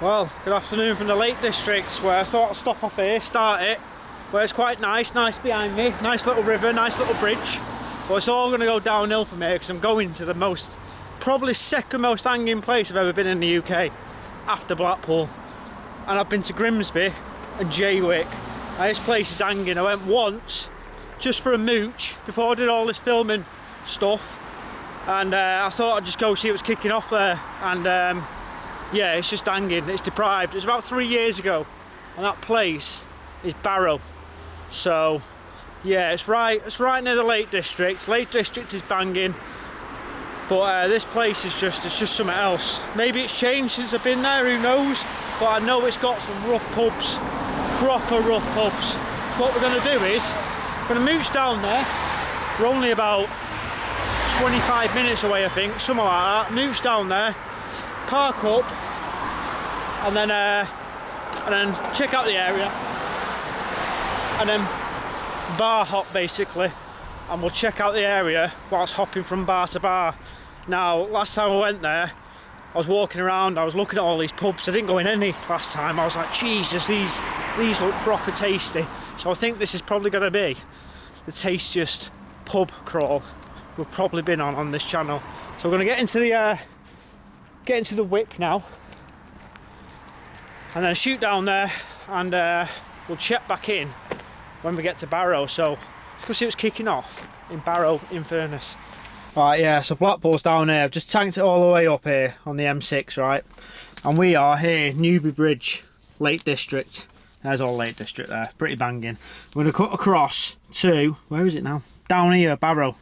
Well, good afternoon from the Lake District, where I thought I'd stop off here, start it, where it's quite nice behind me, nice little river, nice little bridge. But it's all going to go downhill from here because I'm going to the probably second most hanging place I've ever been in the UK, after Blackpool. And I've been to Grimsby and Jaywick, and this place is hanging. I went once, just for a mooch, before I did all this filming stuff, and I thought I'd just go see what's kicking off there, and yeah, it's just hanging, it's deprived. It was about 3 years ago, and that place is Barrow. So, yeah, it's right near the Lake District. Lake District is banging, but this place is just something else. Maybe it's changed since I've been there, who knows? But I know it's got some rough pubs, proper rough pubs. So what we're going to do is, we're going to mooch down there. We're only about 25 minutes away, I think, something like that. Mooch down there, park up, and then check out the area, and then bar hop basically, and we'll check out the area whilst hopping from bar to bar. Now, last time I went there, I was walking around, I was looking at all these pubs. I didn't go in any last time. I was like, Jesus, these look proper tasty. So I think this is probably going to be the tastiest pub crawl we've probably been on this channel. So we're going to get into the whip now, and then shoot down there, and we'll check back in when we get to Barrow. So let's go see what's kicking off in Barrow-in-Furness. Right, yeah, so Blackpool's down here. I've just tanked it all the way up here on the M6, right? And we are here, Newby Bridge, Lake District. There's all Lake District there, pretty banging. We're going to cut across to, where is it now? Down here, Barrow.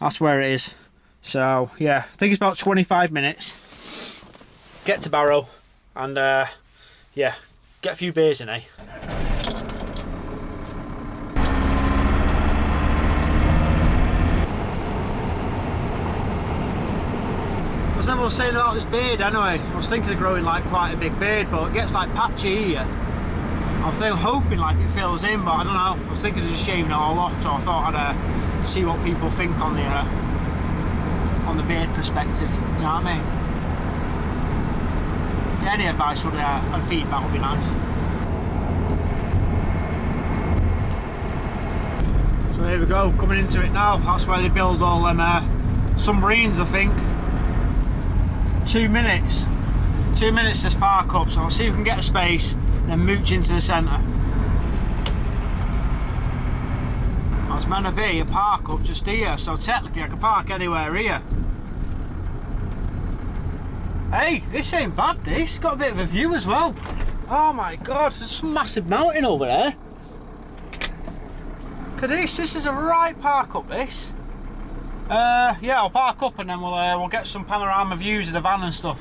That's where it is. So, yeah, I think it's about 25 minutes. Get to Barrow, and yeah, get a few beers in, eh? I was saying about this beard anyway. I was thinking of growing like quite a big beard, but it gets like patchy here. I was hoping like it fills in, but I don't know. I was thinking of just shaving it all off, so I thought I'd see what people think on the beard perspective. You know what I mean? Yeah, any advice would and feedback would be nice. So there we go, coming into it now. That's where they build all them submarines, I think. 2 minutes. 2 minutes to park up, so I'll see if we can get a space and then mooch into the centre. That's meant to be a park up just here, so technically I can park anywhere here. Hey, this ain't bad, this. It's got a bit of a view as well. Oh my god, there's some massive mountain over there. Look at this is a right park up, this. Yeah, I'll park up and then we'll get some panorama views of the van and stuff.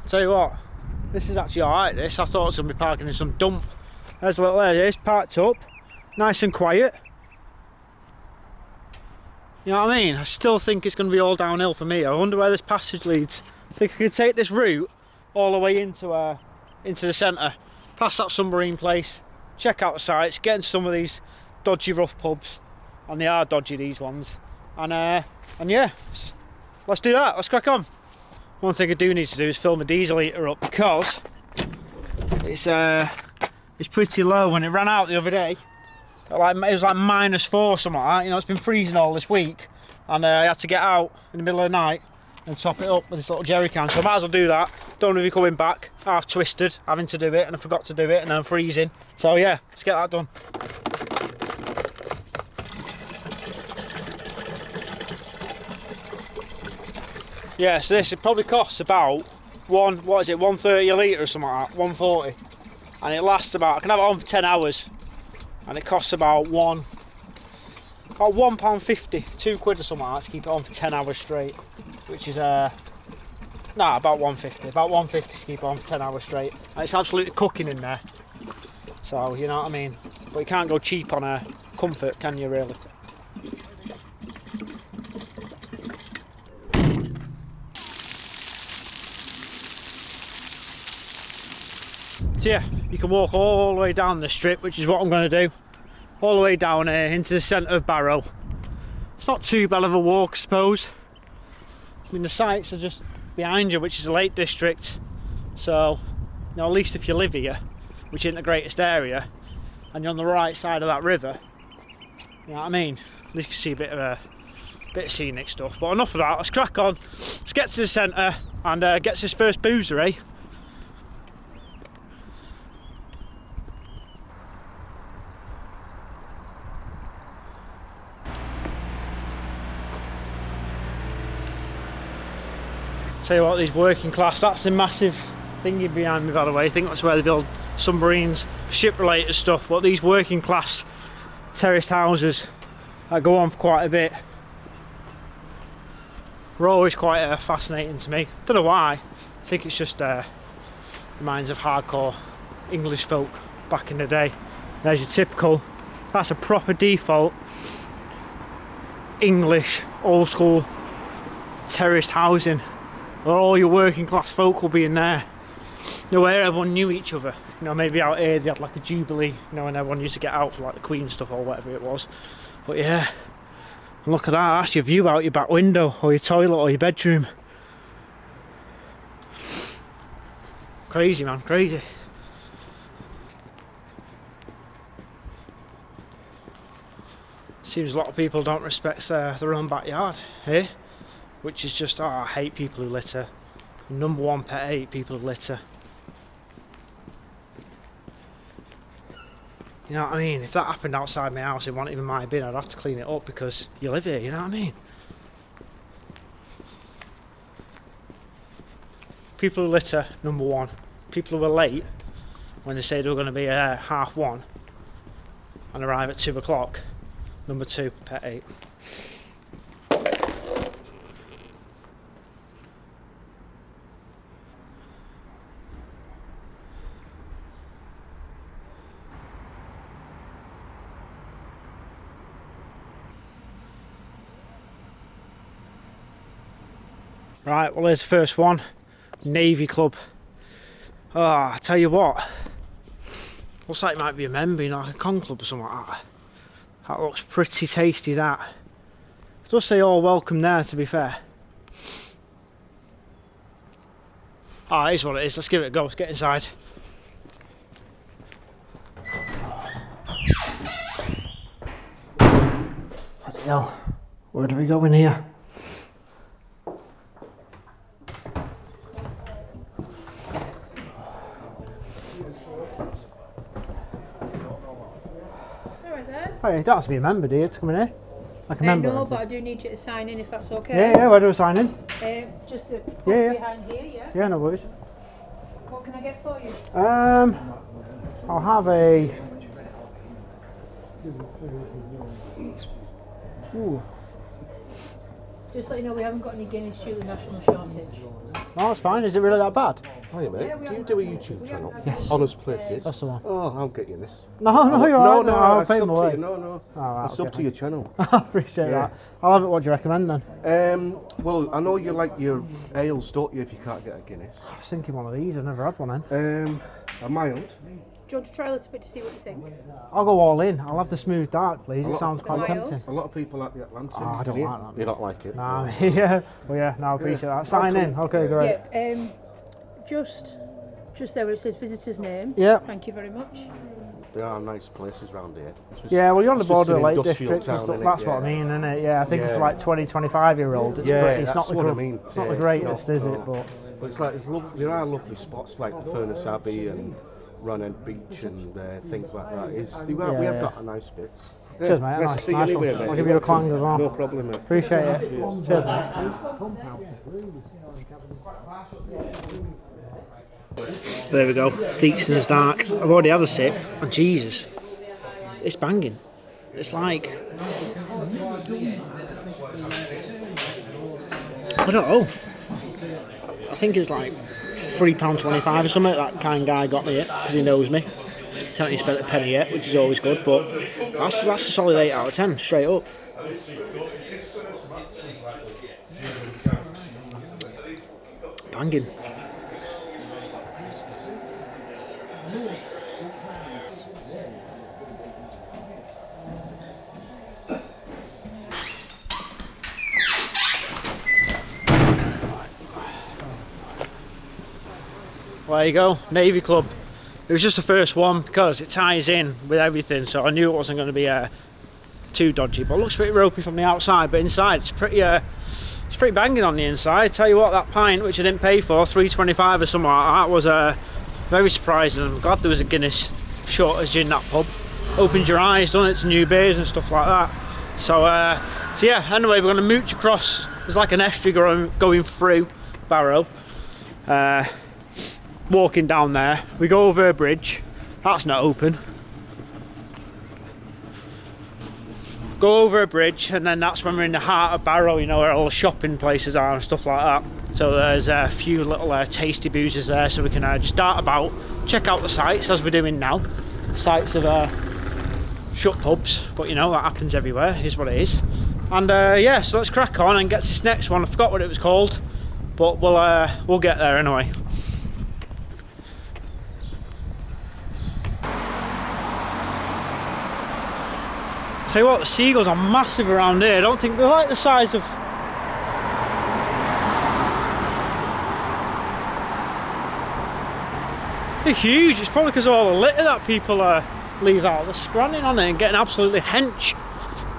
Tell you what, this is actually alright, this. I thought I was going to be parking in some dump. There's a little area, it's parked up, nice and quiet. You know what I mean? I still think it's going to be all downhill for me. I wonder where this passage leads. I think I could take this route all the way into the centre, past that submarine place, check out the sights, get into some of these dodgy rough pubs, and they are dodgy, these ones, and yeah, let's do that. Let's crack on. One thing I do need to do is fill my diesel heater up, because it's pretty low. When it ran out the other day, it was like -4, something like that. You know, it's been freezing all this week, and I had to get out in the middle of the night and top it up with this little jerry can, so I might as well do that. Don't want to be coming back half twisted having to do it, and I forgot to do it, and I'm freezing. So yeah, let's get that done. Yeah, so this, it probably costs about $130 a litre or something like that, 140, and it lasts about, I can have it on for 10 hours, and it costs about £1.50, £2 or something like that to keep it on for 10 hours straight, which is about 150, about 150 to keep it on for 10 hours straight, and it's absolutely cooking in there. So you know what I mean, but you can't go cheap on comfort, can you, really? So yeah, you can walk all the way down the strip, which is what I'm going to do. all the way down here into the centre of Barrow. It's not too bad of a walk, I suppose. I mean, the sites are just behind you, which is the Lake District. So, you know, at least if you live here, which isn't the greatest area, and you're on the right side of that river, you know what I mean? At least you can see a bit of scenic stuff. But enough of that, let's crack on. Let's get to the centre and get his first boozer, eh? Tell you what, these working class, that's the massive thingy behind me, by the way. I think that's where they build submarines, ship related stuff. But these working class terraced houses that go on for quite a bit were always quite fascinating to me. Don't know why. I think it's just reminds of hardcore English folk back in the day. There's your typical, that's a proper default English old school terraced housing, where all your working class folk will be in there. You know, where everyone knew each other. You know, maybe out here they had like a jubilee, you know, and everyone used to get out for like the Queen stuff or whatever it was. But yeah, and look at that, that's your view out your back window, or your toilet, or your bedroom. Crazy, man, crazy. Seems a lot of people don't respect their own backyard here. Which is just, oh, I hate people who litter. Number one pet hate, people who litter. You know what I mean? If that happened outside my house, it wasn't even my bin, I'd have to clean it up because you live here, you know what I mean? People who litter, number one. People who are late, when they say they were going to be 1:30 and arrive at 2 o'clock, number two, pet hate. Right, well there's the first one, Navy Club. Oh, I tell you what, looks like it might be a member, you know, like a con club or something like that. That looks pretty tasty, that. It does say all welcome there, to be fair. Ah, it is what it is, let's give it a go, let's get inside. Bloody hell, where do we go in here? Oh, you don't have to be a member, do you, to come in here? Like a member? No, but I do need you to sign in if that's okay. Yeah, where do I sign in? Just behind here, yeah? Yeah, no worries. What can I get for you? I'll have a... Ooh. Just let you know we haven't got any Guinness due to the national shortage. No, that's fine. Is it really that bad? Hiya mate, do you do a YouTube channel? Yes. Honest Places? That's the one. Oh, I'll get you this. No, you're alright. No, I'll I pay sub them to away. you. No. Right, I sub to your channel. I appreciate that. I'll have it. What do you recommend then? Well, I know you like your ales, don't you, if you can't get a Guinness? I was thinking one of these. I've never had one then. A mild. Do you want to try a little bit to see what you think? I'll go all in. I'll have the smooth dark, please. It sounds quite mild? tempting. A lot of people like the Atlantic. Oh, I don't like that. You don't like it? Nah, yeah. Well, yeah, no, I appreciate that. Sign in. Okay, great. Yeah, just there where it says visitor's name. Yeah. Thank you very much. There are nice places around here. Yeah, well, you're on the border of an Lake industrial District and town, stuff. innit? That's Yeah. what I mean, isn't it? Yeah, I think Yeah. for like 20, 25-year-olds, it's that's not the what I mean. It's not the Yeah, greatest, is no. it? But it's like there are lovely spots like the Furness Abbey and Run End Beach and things like that. We have got a nice bit. cheers, mate. Nice to see you nice anyway, one. mate. I'll give you a clang as well. No problem, mate. Appreciate it. Cheers, mate. There we go. Theakston's Dark. I've already had a sip, and Jesus, it's banging. It's like, I don't know. I think it's like £3.25 or something. That kind guy got me it because he knows me. He's not even spent a penny yet, which is always good. But that's a solid 8 out of 10, straight up. Banging. There you go, Navy Club. It was just the first one because it ties in with everything, so I knew it wasn't going to be too dodgy. But it looks pretty ropey from the outside, but inside it's pretty banging on the inside. Tell you what, that pint, which I didn't pay for, $3.25 or something like that, was very surprising. I'm glad there was a Guinness shortage in that pub. Opened your eyes, doesn't it, to new beers and stuff like that. So yeah, anyway, we're going to mooch across. There's like an estuary going through Barrow. Walking down there, we go over a bridge. That's not open. Go over a bridge, and then that's when we're in the heart of Barrow, you know, where all the shopping places are and stuff like that. So there's a few little tasty boozers there, so we can just dart about, check out the sights as we're doing now. Sights of shut pubs, but you know, that happens everywhere, is what it is. And yeah, so let's crack on and get to this next one. I forgot what it was called, but we'll get there anyway. Tell you what, the seagulls are massive around here. I don't think they're like the size of... They're huge. It's probably because of all the litter that people leave out. They're scranning on it and getting absolutely hench.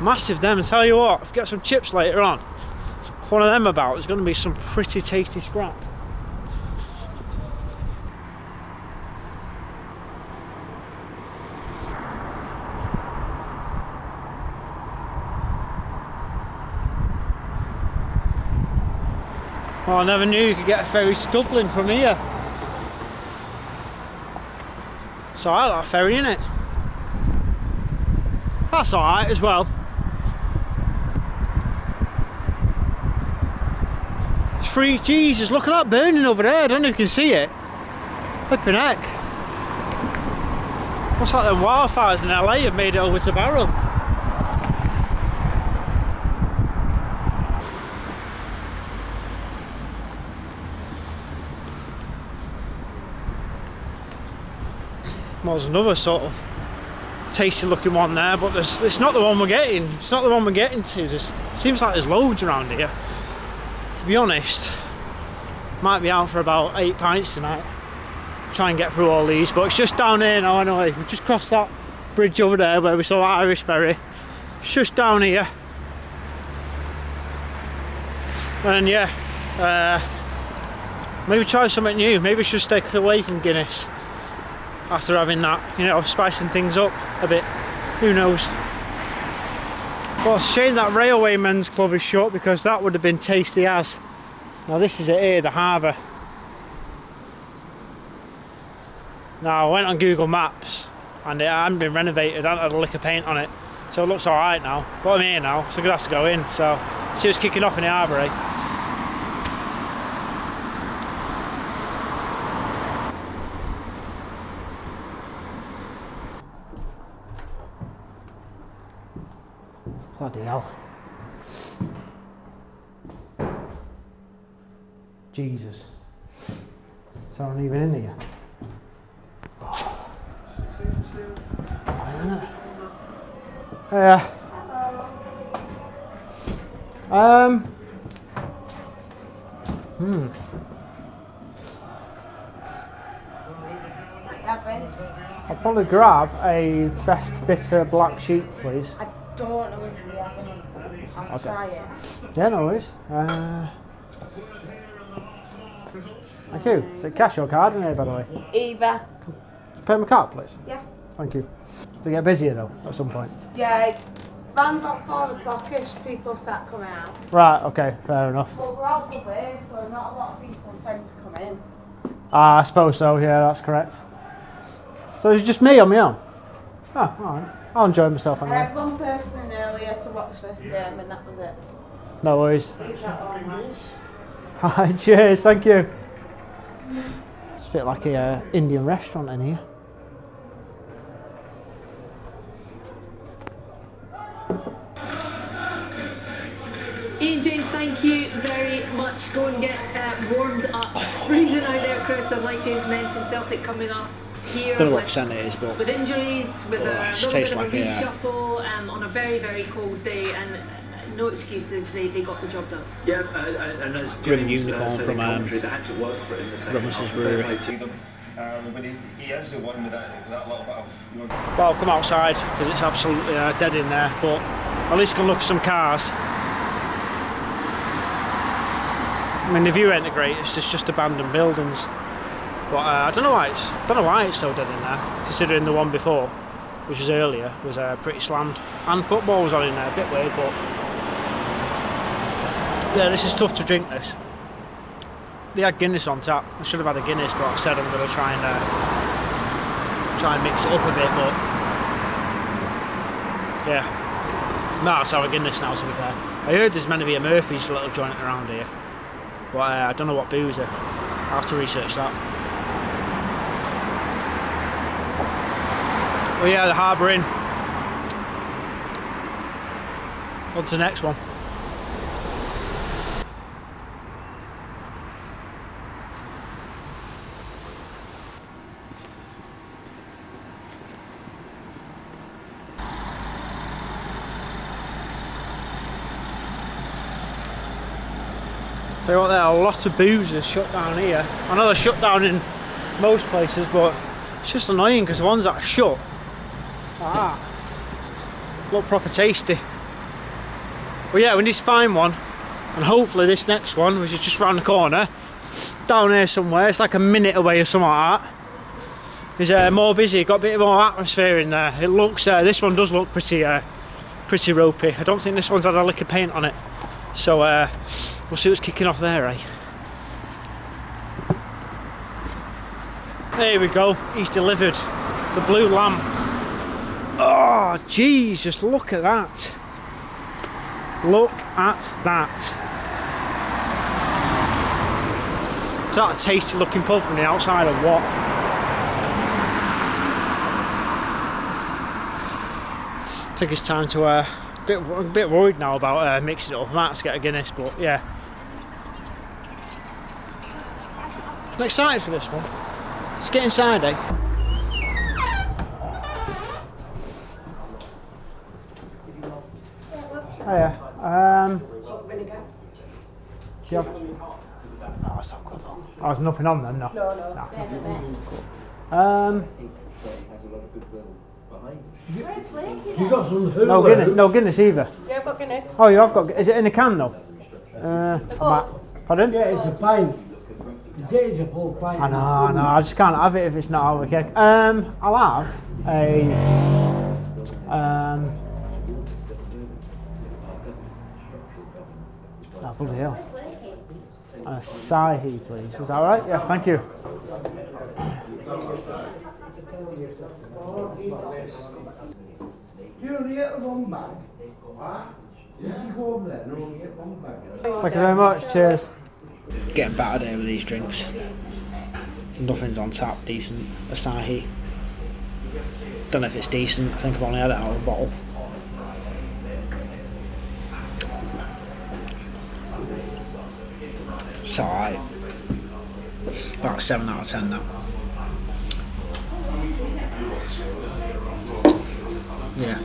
Massive them. And tell you what, if we get some chips later on, if one of them about, there's going to be some pretty tasty scrap. Oh, I never knew you could get a ferry to Dublin from here. So I like that ferry, innit? That's alright as well. It's free. Jesus, look at that burning over there. I don't know if you can see it. Flipping heck. What's like them wildfires in LA have made it over to Barrow? Well, there's another sort of tasty looking one there, but it's not the one we're getting. It's not the one we're getting to. It seems like there's loads around here. To be honest, might be out for about 8 pints tonight. Try and get through all these, but it's just down here now anyway. We've just crossed that bridge over there where we saw that Irish ferry. It's just down here. And yeah, maybe try something new. Maybe we should stay away from Guinness after having that, you know, spicing things up a bit. Who knows? Well, it's a shame that Railway Men's Club is shut, because that would have been tasty as. Now this is it here, the harbour. Now I went on Google Maps and it hadn't been renovated, I hadn't had a lick of paint on it. So it looks alright now. But I'm here now, so I'm gonna have to go in. So see what's kicking off in the harbour, eh? Bloody hell. Jesus. Someone even in here? Oh. Isn't it? Yeah. I'll probably grab a best bitter black sheep, please. I don't know if we have any. I'll try it. Yeah, no worries. Thank you. Is it cash or card in here, by the way? Either. Pay my card, please. Yeah. Thank you. To get busier though, at some point. Yeah, around about 4 o'clock-ish, people start coming out. Right, okay, fair enough. But we're out the way, so not a lot of people tend to come in. I suppose so, yeah, that's correct. So it's just me on my own? Oh, alright. I'll enjoy myself I anyway. had one person in earlier to watch this game, and that was it. No worries. Leave that on. Hi, cheers, thank you. It's a bit like a Indian restaurant in here. Ian James, thank you very much. Go and get warmed up. Freezing out there, Chris, and like James mentioned, Celtic coming up here. Don't know what percent it is, but with injuries, with a it little tastes bit of like a reshuffle on a very, very cold day, and no excuses, they got the job done. Yeah, and as Grim James Unicorn said from, in commentary, they had to work for it in the second Rummus's half. Brewery. Fair play to them. But he has the one with that little bit of, you know. Well, I've come outside because it's absolutely dead in there, but at least I can look at some cars. I mean, the view ain't the greatest, it's just abandoned buildings. But I don't know why it's so dead in there, considering the one before, which was earlier, was pretty slammed. And football was on in there, a bit weird, but yeah, this is tough to drink. This. They had Guinness on tap. I should have had a Guinness, but I said I'm going to try and mix it up a bit. But yeah, might have to have a Guinness now. To be fair, I heard there's meant to be a Murphy's little joint around here, but I don't know what boozer. I'll have to research that. Well, yeah, the Harbour Inn. On to the next one. Tell you what, there are a lot of boozers shut down here. I know they're shut down in most places, but it's just annoying because the ones that are shut look proper tasty. Well, yeah, we need to find one, and hopefully this next one, which is just round the corner, down here somewhere, it's like a minute away or something like that, is more busy, got a bit more atmosphere in there. It looks, this one does look pretty ropey. I don't think this one's had a lick of paint on it, so we'll see what's kicking off there, eh? There we go, he's delivered the blue lamp. Oh, jeez, just look at that. Look at that. Is that a tasty looking pub from the outside or what? I think it's time to, I'm a bit worried now about mixing it up. I might have to get a Guinness, but yeah. I'm excited for this one. Let's get inside, eh? Hiya. Yeah. Oh, it's not good though. Oh, there's nothing on them, no? No. You got some food? No Guinness, no Guinness either. Yeah, I've got Guinness. Oh, you have got. Is it in a can though? Pardon? Yeah, it's a pint. It's a full pint. I know, I just can't have it if it's not out of a keg. I'll have a oh, bloody hell. And a Sahi, please. Is that alright? Yeah, thank you. You only get one bag? You can go over there and only get one bag. Thank you very much, cheers. Getting battered here with these drinks. Nothing's on tap, decent. Asahi. Don't know if it's decent, I think I've only had it out of a bottle. It's alright. About a 7 out of 10 now. Yeah.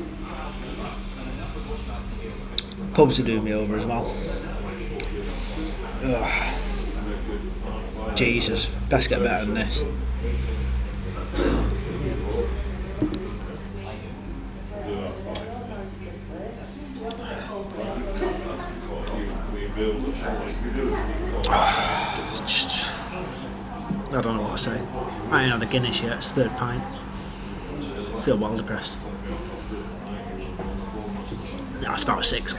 Pubs are doing me over as well. Ugh. Jesus, best get better than this. Just, I don't know what to say. I ain't had a Guinness yet, it's third pint. I feel well depressed. Yeah, it's about a 6.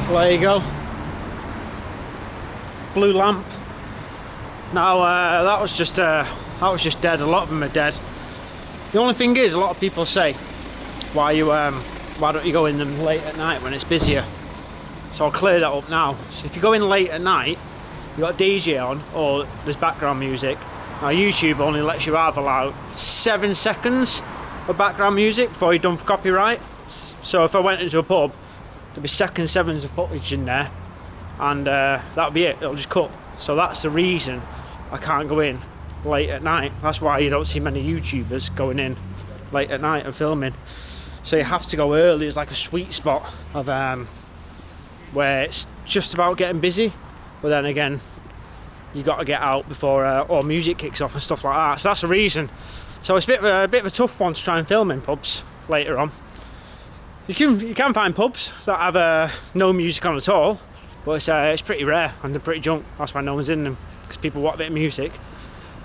Well, there you go. Blue lamp. Now that was just dead. A lot of them are dead. The only thing is, a lot of people say, why don't you go in them late at night when it's busier? So I'll clear that up now. So if you go in late at night, you've got a DJ on or there's background music. Now YouTube only lets you have allowed 7 seconds of background music before you're done for copyright. So if I went into a pub, there'd be seconds, 7s of footage in there. and that'll be it. It'll just cut. So that's the reason I can't go in late at night. That's why you don't see many YouTubers going in late at night and filming. So you have to go early. It's like a sweet spot of where it's just about getting busy, but then again you got to get out before or music kicks off and stuff like that. So that's the reason. So it's a bit of a tough one to try and film in pubs later on. You can find pubs that have no music on at all, but it's pretty rare and they're pretty junk. That's why no one's in them, because people want a bit of music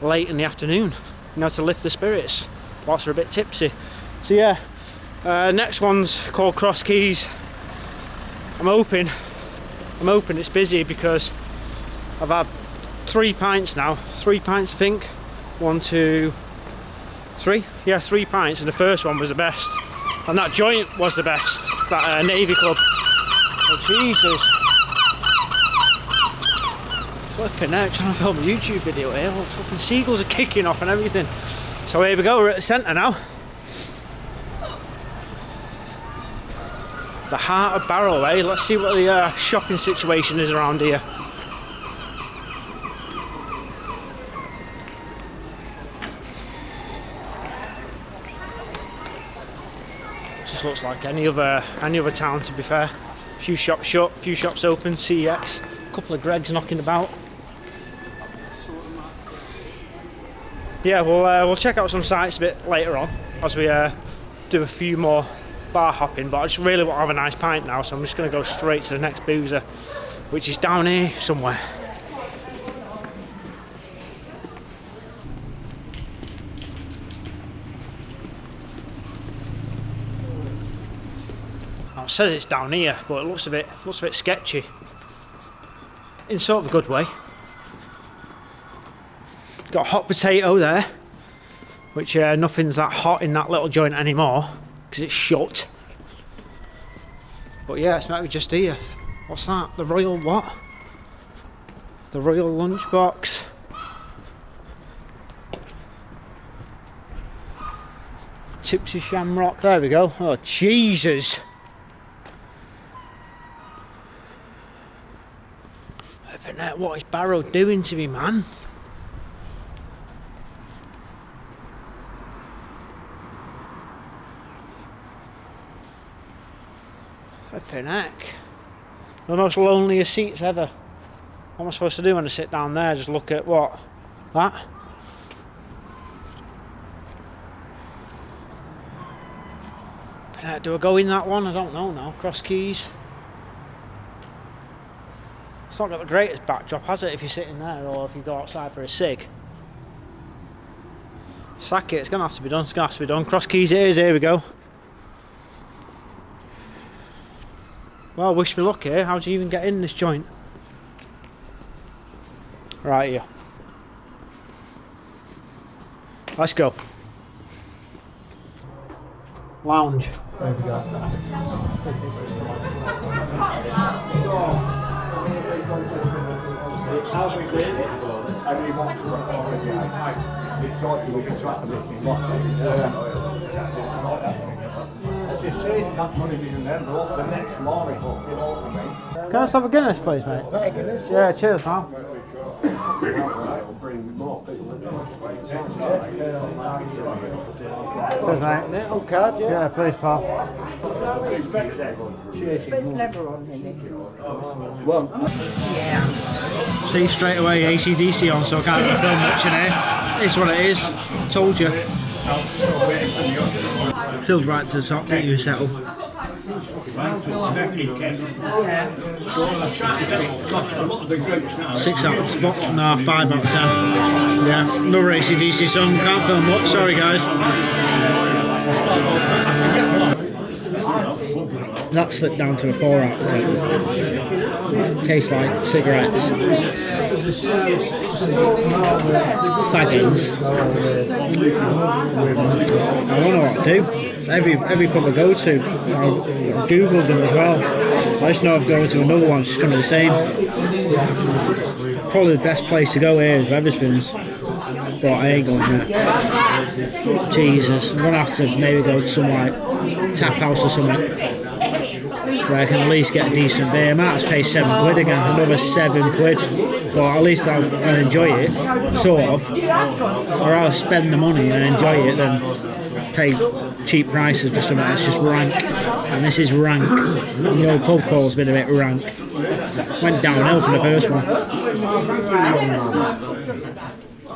late in the afternoon, you know, to lift the spirits whilst they're a bit tipsy. So yeah, next one's called Cross Keys. I'm hoping it's busy because I've had 3 pints now. 3 pints, I think. 1, 2, 3. Yeah, 3 pints, and the first one was the best. And that joint was the best. That Navy Club. Oh Jesus! Flipping heck, trying to film a YouTube video here. All fucking seagulls are kicking off and everything. So here we go. We're at the centre now. The heart of Barrow, eh? Let's see what the shopping situation is around here. Just looks like any other town, to be fair. A few shops shut, a few shops open. CX, a couple of Gregs knocking about. Yeah, we'll check out some sites a bit later on as we do a few more bar hopping, but I just really want to have a nice pint now, so I'm just going to go straight to the next boozer, which is down here somewhere. Now, it says it's down here, but it looks a bit sketchy in sort of a good way. Got a hot potato there, which nothing's that hot in that little joint anymore because it's shut. But yeah, it's maybe just here. What's that? The Royal what? The Royal Lunchbox. Tipsy Shamrock. There we go. Oh Jesus! What is Barrow doing to me, man? Flipping heck. The most loneliest seats ever. What am I supposed to do when I sit down there? Just look at what? That? Do I go in that one? I don't know now. Cross Keys. It's not got the greatest backdrop, has it, if you're sitting there or if you go outside for a cig? Sack it, it's going to have to be done, it's going to have to be done. Cross Keys it is, here we go. Well, wish me luck here. How do you even get in this joint? Right here. Let's go. Lounge. There we go. Can I just have a Guinness, please, mate? Yeah, cheers, pal. Cheers, mate. Little card, yeah. Yeah, please, pal. See straight away AC/DC on, so I can't really film much in here. It's what it is. Told you. Filled right to the top, get you a settle. 6 out of 10. No, 5 out of 10. Yeah, another AC/DC song. Can't film much. Sorry, guys. That slipped down to a 4 out of 10. Tastes like cigarettes. Faggins. I don't know what to do. Every pub I go to, I've googled them as well. I just know I've gone to another one, it's just going to be the same. Probably the best place to go here is Wetherspoons, but I ain't going there. Jesus, I'm going to have to maybe go to some like tap house or something. where I can at least get a decent beer. I might have to pay £7 again, another £7, but at least I'll enjoy it, sort of. Or I'll spend the money and enjoy it than pay cheap prices for something that's just rank. And this is rank. And the old pub crawl's been a bit rank. Went downhill for the first one.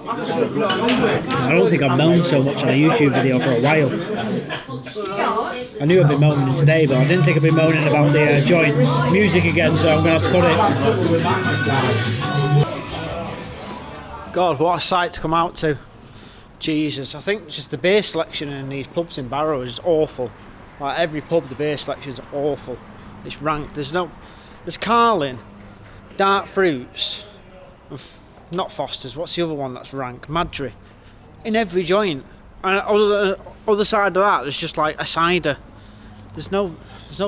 I don't think I've moaned so much on a YouTube video for a while. I knew I'd be moaning today, but I didn't think I'd be moaning about the joints. Music again, so I'm going to have to cut it. God, what a sight to come out to. Jesus, I think just the beer selection in these pubs in Barrow is awful. Like every pub, the beer selection's awful. It's rank. There's Carlin, Dark Fruits, and not Foster's. What's the other one that's rank? Madry. In every joint. And other side of that, there's just like a cider. There's no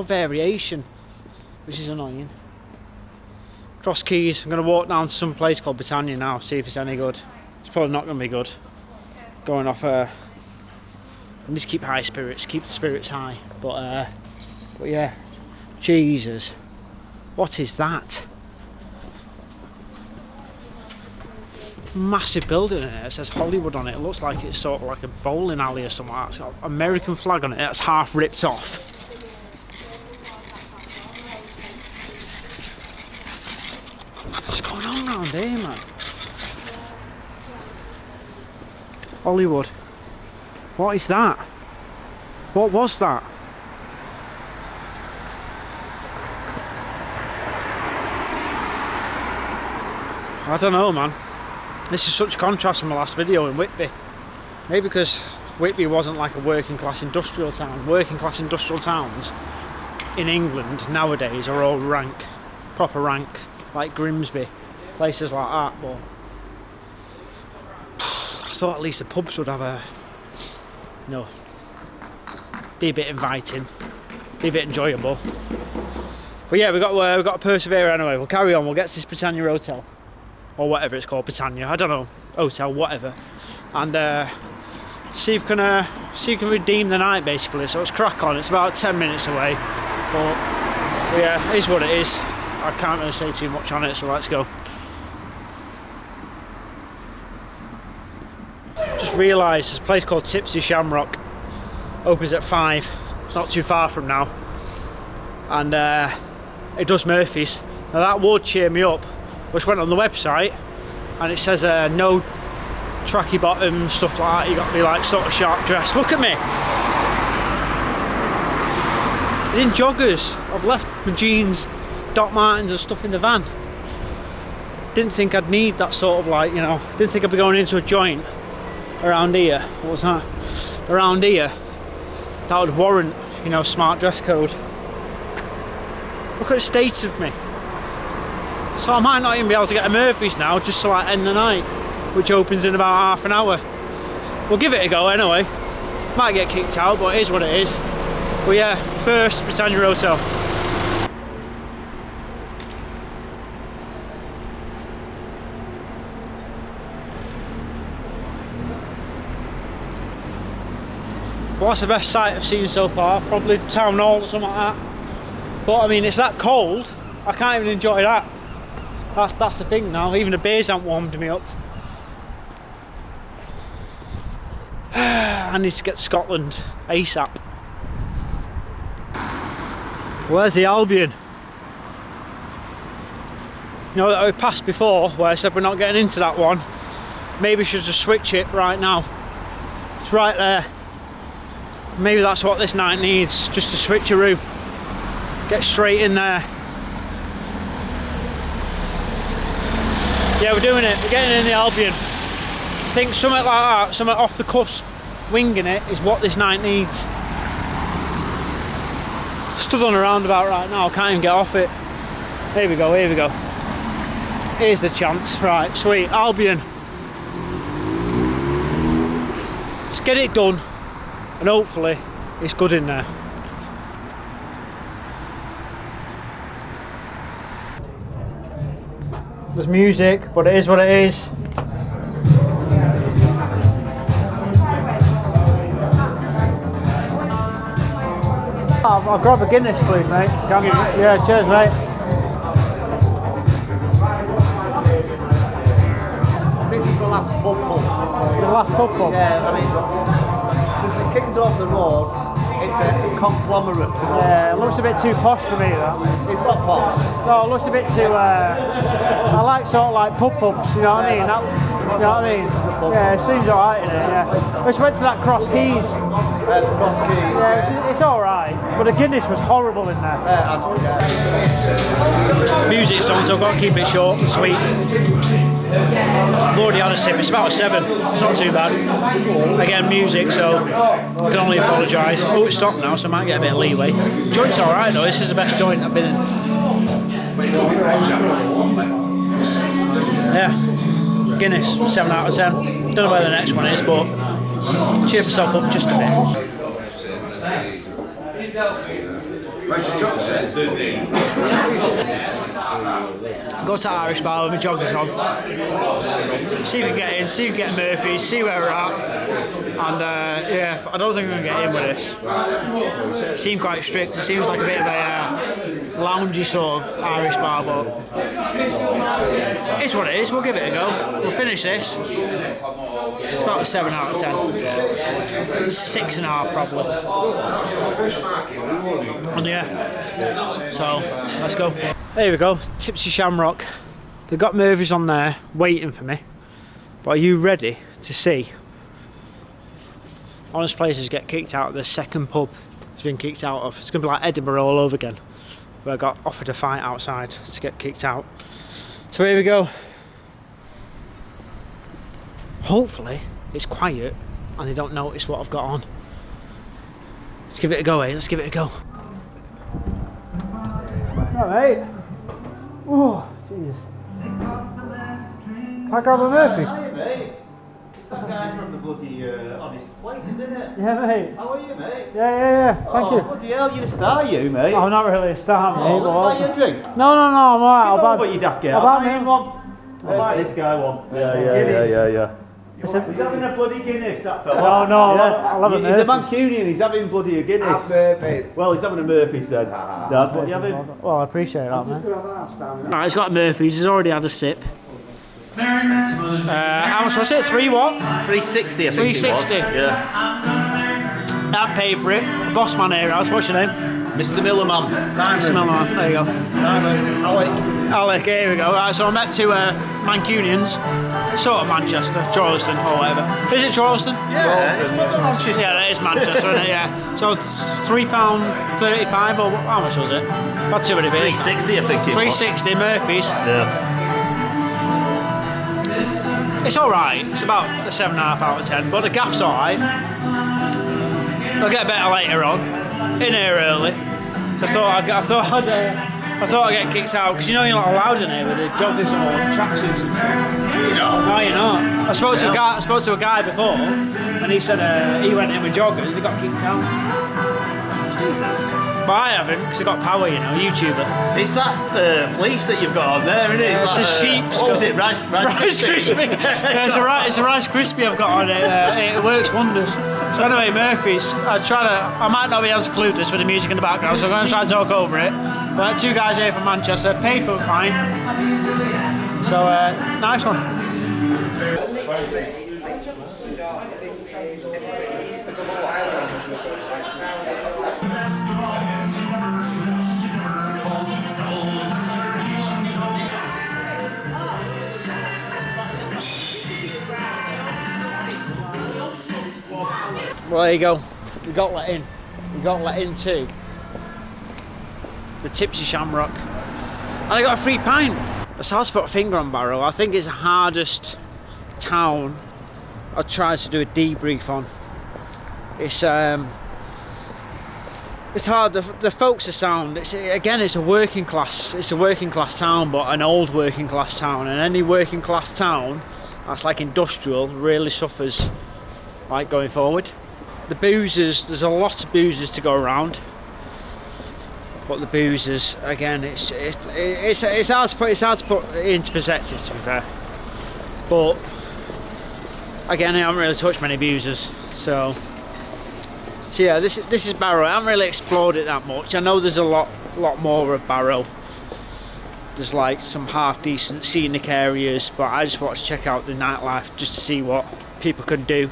variation, which is annoying. Cross Keys. I'm going to walk down to some place called Britannia now, see if it's any good. It's probably not going to be good. Going off I need to keep high spirits, keep the spirits high. But yeah, Jesus, what is that? Massive building in it. It says Hollywood on it. It looks like it's sort of like a bowling alley or something. It's got an American flag on it that's half ripped off. What's going on around here, man? Hollywood. What is that? What was that? I don't know, man. This is such contrast from the last video in Whitby. Maybe because Whitby wasn't like a working class industrial town. Working class industrial towns in England nowadays are all rank. Proper rank. Like Grimsby. Places like that, but I thought at least the pubs would have be a bit inviting, be a bit enjoyable. But yeah, we've got to persevere anyway. We'll carry on. We'll get to this Britannia Hotel, or whatever it's called, Britannia. I don't know, hotel, whatever, and see if we can redeem the night basically. So let's crack on. It's about 10 minutes away, but yeah, it is what it is. I can't really say too much on it, so let's go. Just realised there's a place called Tipsy Shamrock. Opens at 5. It's not too far from now. And it does Murphy's. Now that would cheer me up. I just went on the website and it says no tracky bottoms, stuff like that. You got to be like sort of sharp dressed. Look at me. It's in joggers. I've left my jeans, Doc Martens and stuff in the van. Didn't think I'd need that sort of like, didn't think I'd be going into a joint around here. What was that? Around here. That would warrant, smart dress code. Look at the state of me. So I might not even be able to get a Murphy's now just to like end the night, which opens in about half an hour. We'll give it a go anyway. Might get kicked out, but it is what it is. But yeah, first Britannia Hotel. What's the best sight I've seen so far? Probably Town Hall or something like that. But I mean, it's that cold, I can't even enjoy that. That's the thing now, even the beers haven't warmed me up. I need to get to Scotland ASAP. Where's the Albion? That we passed before, where I said we're not getting into that one. Maybe we should just switch it right now. It's right there. Maybe that's what this night needs, just a switcheroo. Get straight in there. Yeah, we're doing it. We're getting in the Albion. I think something like that, something off the cusp, winging it, is what this night needs. Stood on a roundabout right now, can't even get off it. Here we go, here we go. Here's the chance. Right, sweet. Albion. Let's get it done. And hopefully it's good in there. There's music, but it is what it is. I'll grab a Guinness, please, mate. Yeah, cheers, mate. This is the last pub. The last pub. Yeah, I mean, the King's off the road. It's a conglomerate. Yeah, it looks a bit too posh for me, that. It's not posh. No, it looks a bit too. I like sort of like pubs, you know what I mean? That, you know what I mean? Yeah, it seems alright in it. Yeah. I just went to that Cross Keys. Cross Keys. Yeah, it's alright, but the Guinness was horrible in there. Music's on, so I've got to keep it short and sweet. I've already had a sip, it's about a 7, it's not too bad. Again, music, so I can only apologise. Oh, it's stopped now, so I might get a bit of leeway. Joint's alright though, this is the best joint I've been in. Yeah, Guinness, 7 out of 10. Don't know where the next one is, but cheer myself up just a bit. Go to Irish bar with my joggers on. See if we can get in, see if we can get Murphy's, see where we're at. And yeah, I don't think we're going to get in with this. It seemed quite strict, it seems like a bit of a loungy sort of Irish bar, but it's what it is, we'll give it a go. We'll finish this. It's about a 7 out of 10. 6.5 probably. And yeah, so let's go. There we go, Tipsy Shamrock. They've got Murphy's on there waiting for me. But are you ready to see Honest Places get kicked out of the second pub it's been kicked out of? It's going to be like Edinburgh all over again, where I got offered a fight outside to get kicked out. So here we go. Hopefully it's quiet and they don't notice what I've got on. Let's give it a go, eh? Let's give it a go. Alright, mate. Oh, Jesus. Can I grab a Murphy's? Hiya, mate. It's that guy from the bloody Honest Places, isn't it? Yeah, mate. How are you, mate? Yeah. Thank you. Bloody hell, you're a star, you, mate. I'm not really a star, mate. Oh, but buy you a drink? No, I'm alright. I'll buy you daft girl. I'll buy me one. I'll buy this guy one. Yeah. He's having a bloody Guinness, that fella. No, I'll have a Murphy's. He's a Mancunian, he's having bloody a Guinness. Well, he's having a Murphy's then. Dad, what are you having? Well, I appreciate that, mate. Right, he's got a Murphy's, he's already had a sip. How much was it? 3 what? 360, I think 360. Yeah. I paid for it. The boss man here has. What's your name? Mr. Millerman. Mr. Millerman. There you go. Simon. Alec, here we go. Right, so I met 2 Mancunians, sort of Manchester, Charleston or whatever. Is it Charleston? Yeah, it's Manchester. Yeah, it is Manchester, isn't it? Yeah. So £3.35 or how much was it? About 2 of it. 360, I think it was. 360 Murphy's. Yeah. It's alright, it's about a 7.5 out of 10, but the gaff's alright. I'll get better later on. In here early. So I thought I'd get kicked out, because you know you're not allowed in here with the joggers or tracksuits and stuff. You know? No, you're not. I spoke to a guy before, and he said he went in with joggers and he got kicked out. Jesus. But I haven't, because I got power, you know, YouTuber. It's that fleece that you've got on there, isn't it? It's a sheep. What was it? Rice Krispie. Yeah, it's a Rice Krispie I've got on it. It works wonders. So anyway, Murphy's. I might not be as clueless with the music in the background, so I'm going to try to talk over it. But 2 guys here from Manchester, paid for a pint. So nice one. Well, there you go. We got let in. We got let in too. The Tipsy Shamrock. And I got a free pint. It's hard to put a finger on Barrow. I think it's the hardest town I tried to do a debrief on. It's hard. The folks are sound. It's a working class. It's a working class town, but an old working class town. And any working class town that's like industrial really suffers like going forward. The boozers, there's a lot of boozers to go around, but the boozers, again, it's hard to put into perspective, to be fair. But again, I haven't really touched many boozers, so So yeah, this is Barrow. I haven't really explored it that much. I know there's a lot more of Barrow. There's like some half decent scenic areas, but I just want to check out the nightlife just to see what people can do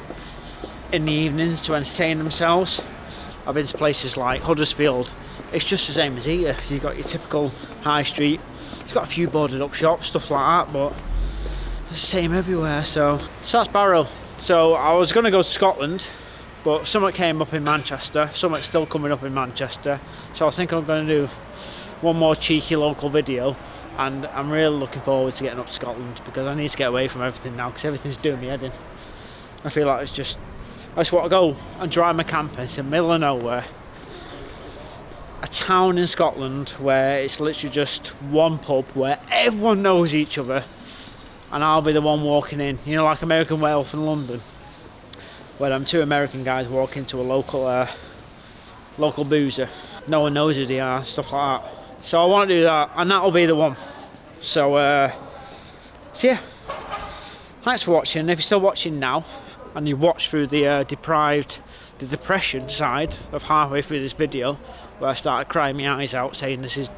in the evenings to entertain themselves. I've been to places like Huddersfield. It's just the same as here. You've got your typical high street. It's got a few boarded up shops, stuff like that, but it's the same everywhere. So that's Barrow. So I was going to go to Scotland, but something came up in Manchester. Something's still coming up in Manchester. So I think I'm going to do one more cheeky local video, and I'm really looking forward to getting up to Scotland because I need to get away from everything now because everything's doing me head in. I feel like I just want to go and drive my camper into the middle of nowhere. A town in Scotland where it's literally just one pub where everyone knows each other, and I'll be the one walking in, you know, like American Werewolf in London, where them two American guys walk into a local boozer. No one knows who they are, stuff like that. So I want to do that, and that'll be the one. So yeah, thanks for watching. If you're still watching now, and you watch through the depression side of halfway through this video, where I started crying my eyes out saying this is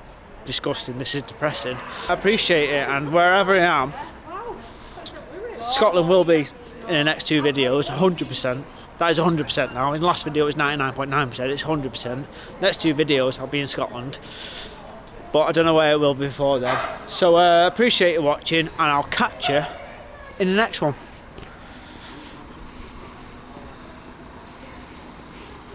disgusting, this is depressing, I appreciate it. And wherever I am, Scotland will be in the next two videos, 100%. That is 100% now. In the last video it was 99.9%, it's 100%. Next two videos I'll be in Scotland, but I don't know where it will be before then. So appreciate you watching, and I'll catch you in the next one.